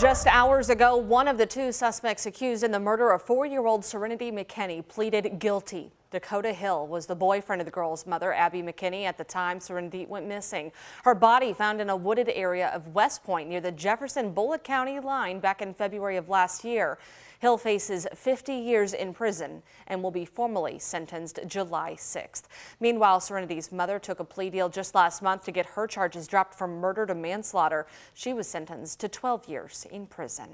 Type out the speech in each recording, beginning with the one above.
Just hours ago, one of the two suspects accused in the murder of 4-year-old Serenity McKinney pleaded guilty. Dakota Hill was the boyfriend of the girl's mother, Abby McKinney, at the time Serenity went missing. Her body found in a wooded area of West Point near the Jefferson-Bullitt County line back in February of last year. Hill faces 50 years in prison and will be formally sentenced July 6th. Meanwhile, Serenity's mother took a plea deal just last month to get her charges dropped from murder to manslaughter. She was sentenced to 12 years in prison.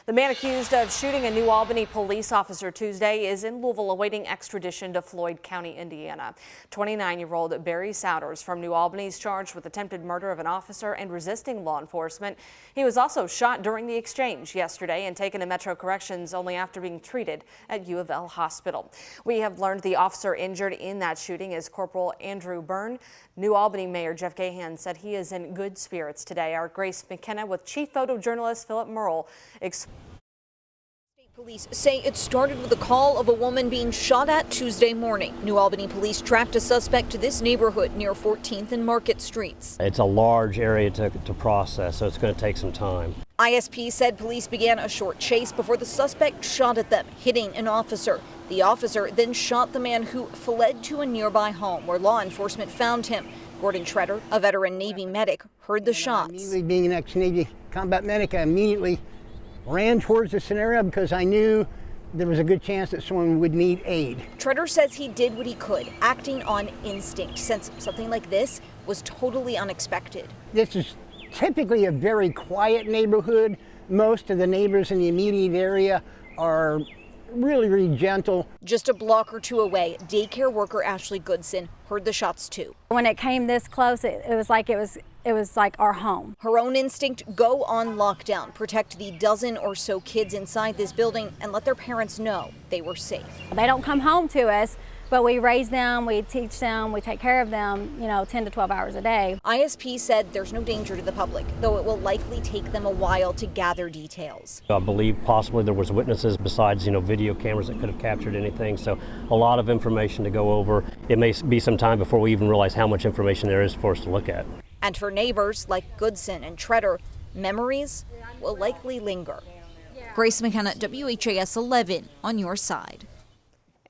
The man accused of shooting a New Albany police officer Tuesday is in Louisville awaiting extradition to Floyd County, Indiana. 29-year-old Barry Souders from New Albany is charged with attempted murder of an officer and resisting law enforcement. He was also shot during the exchange yesterday and taken to Metro Corrections only after being treated at U of L Hospital. We have learned the officer injured in that shooting is Corporal Andrew Byrne. New Albany Mayor Jeff Gahan said he is in good spirits today. Our Grace McKenna with Chief Photojournalist Philip Merle. Police say it started with a call of a woman being shot at Tuesday morning. New Albany police tracked a suspect to this neighborhood near 14th and Market Streets. It's a large area to process, so it's going to take some time. ISP said police began a short chase before the suspect shot at them, hitting an officer. The officer then shot the man who fled to a nearby home where law enforcement found him. Gordon Treader, a veteran Navy medic, heard the shots. Immediately being an ex-Navy combat medic, I immediately ran towards the scenario because I knew there was a good chance that someone would need aid. Treader says he did what he could, acting on instinct, since something like this was totally unexpected. This is typically a very quiet neighborhood. Most of the neighbors in the immediate area are really gentle. Just a block or two away, daycare worker Ashley Goodson heard the shots too. When it came this close, it was like our home. Her own instinct: go on lockdown, protect the dozen or so kids inside this building, and let their parents know they were safe. They don't come home to us, but we raise them, we teach them, we take care of them, 10 to 12 hours a day. ISP said there's no danger to the public, though it will likely take them a while to gather details. I believe possibly there was witnesses besides, video cameras that could have captured anything. So a lot of information to go over. It may be some time before we even realize how much information there is for us to look at. And for neighbors like Goodson and Treader, memories will likely linger. Grace McKenna, WHAS 11 on your side.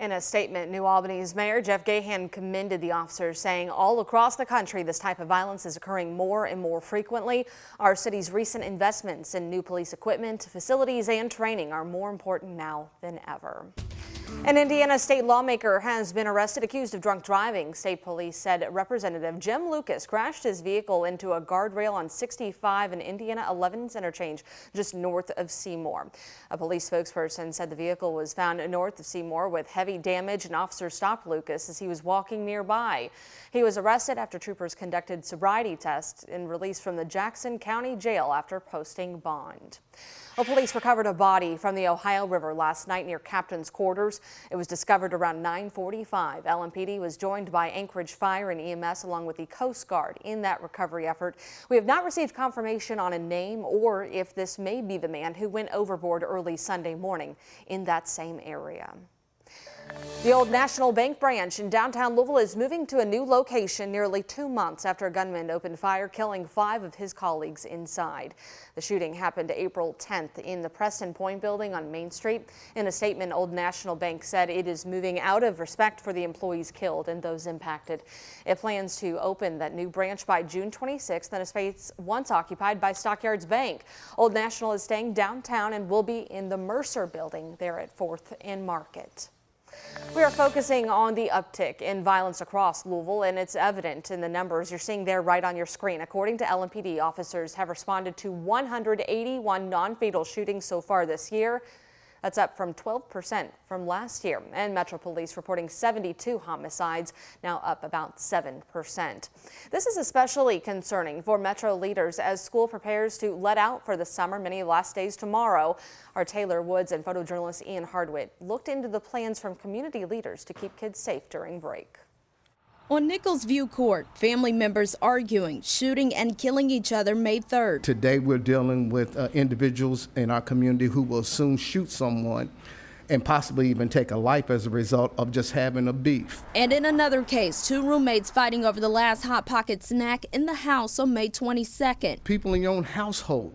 In a statement, New Albany's Mayor Jeff Gahan commended the officers, saying all across the country this type of violence is occurring more and more frequently. Our city's recent investments in new police equipment, facilities, and training are more important now than ever. An Indiana state lawmaker has been arrested accused of drunk driving. State police said Representative Jim Lucas crashed his vehicle into a guardrail on 65 in Indiana 11's interchange just north of Seymour. A police spokesperson said the vehicle was found north of Seymour with heavy damage, and officers stopped Lucas as he was walking nearby. He was arrested after troopers conducted sobriety tests and released from the Jackson County Jail after posting bond. Well, police recovered a body from the Ohio River last night near Captain's Quarters. It was discovered around 9:45. LMPD was joined by Anchorage Fire and EMS along with the Coast Guard in that recovery effort. We have not received confirmation on a name or if this may be the man who went overboard early Sunday morning in that same area. The Old National Bank branch in downtown Louisville is moving to a new location nearly 2 months after a gunman opened fire, killing 5 of his colleagues inside. The shooting happened April 10th in the Preston Point building on Main Street. In a statement, Old National Bank said it is moving out of respect for the employees killed and those impacted. It plans to open that new branch by June 26th in a space once occupied by Stockyards Bank. Old National is staying downtown and will be in the Mercer building there at 4th and Market. We are focusing on the uptick in violence across Louisville, and it's evident in the numbers you're seeing there right on your screen. According to LMPD, officers have responded to 181 non-fatal shootings so far this year. That's up from 12% from last year. And Metro Police reporting 72 homicides, now up about 7%. This is especially concerning for Metro leaders as school prepares to let out for the summer, many last days tomorrow. Our Taylor Woods and photojournalist Ian Hardwitt looked into the plans from community leaders to keep kids safe during break. On Nichols View Court, family members arguing, shooting, and killing each other May 3rd. Today we're dealing with individuals in our community who will soon shoot someone and possibly even take a life as a result of just having a beef. And in another case, 2 roommates fighting over the last Hot Pocket snack in the house on May 22nd. People in your own household,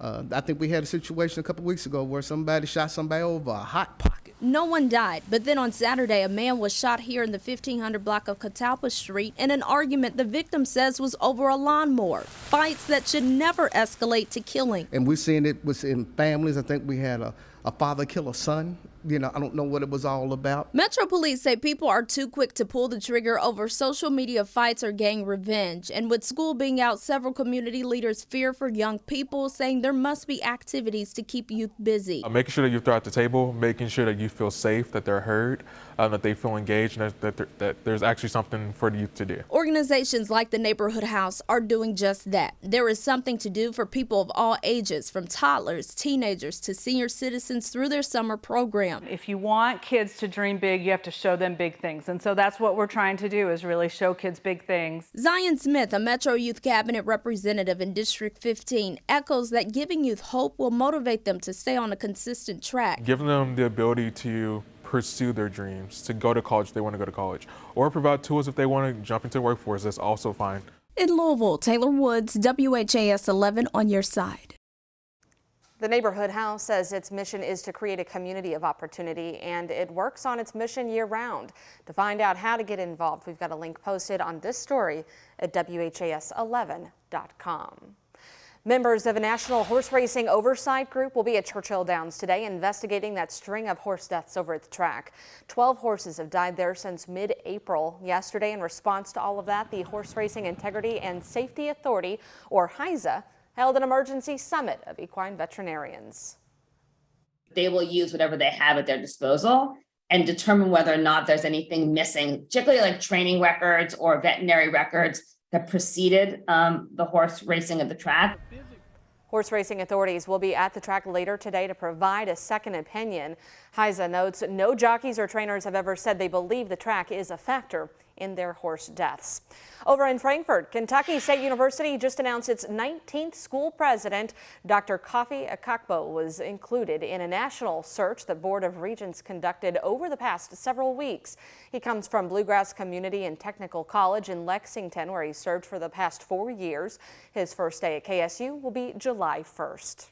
I think we had a situation a couple weeks ago where somebody shot somebody over a hot pocket. No one died, but then on Saturday, a man was shot here in the 1500 block of Catalpa Street in an argument the victim says was over a lawnmower. Fights that should never escalate to killing. And we're seeing it was in families. I think we had a father kill a son. You know, I don't know what it was all about. Metro Police say people are too quick to pull the trigger over social media fights or gang revenge. And with school being out, several community leaders fear for young people, saying there must be activities to keep youth busy. Making sure that you throw at the table, making sure that you feel safe, that they're heard, that they feel engaged, and that there's actually something for the youth to do. Organizations like the Neighborhood House are doing just that. There is something to do for people of all ages, from toddlers, teenagers, to senior citizens through their summer program. If you want kids to dream big, you have to show them big things. And so that's what we're trying to do, is really show kids big things. Zion Smith, a Metro Youth Cabinet representative in District 15, echoes that giving youth hope will motivate them to stay on a consistent track. Giving them the ability to pursue their dreams, to go to college if they want to go to college, or provide tools if they want to jump into the workforce, that's also fine. In Louisville, Taylor Woods, WHAS 11 on your side. The Neighborhood House says its mission is to create a community of opportunity, and it works on its mission year-round. To find out how to get involved, we've got a link posted on this story at WHAS11.com. Members of a national horse racing oversight group will be at Churchill Downs today investigating that string of horse deaths over at the track. 12 horses have died there since mid-April. Yesterday, in response to all of that, the Horse Racing Integrity and Safety Authority, or WHAS11, held an emergency summit of equine veterinarians. They will use whatever they have at their disposal and determine whether or not there's anything missing, particularly like training records or veterinary records that preceded the horse racing at the track. Horse racing authorities will be at the track later today to provide a second opinion. WHAS11 notes no jockeys or trainers have ever said they believe the track is a factor in their horse deaths. Over in Frankfort, Kentucky State University just announced its 19th school president. Dr. Kofi Akakpo was included in a national search the Board of Regents conducted over the past several weeks. He comes from Bluegrass Community and Technical College in Lexington, where he served for the past 4 years. His first day at KSU will be July 1st.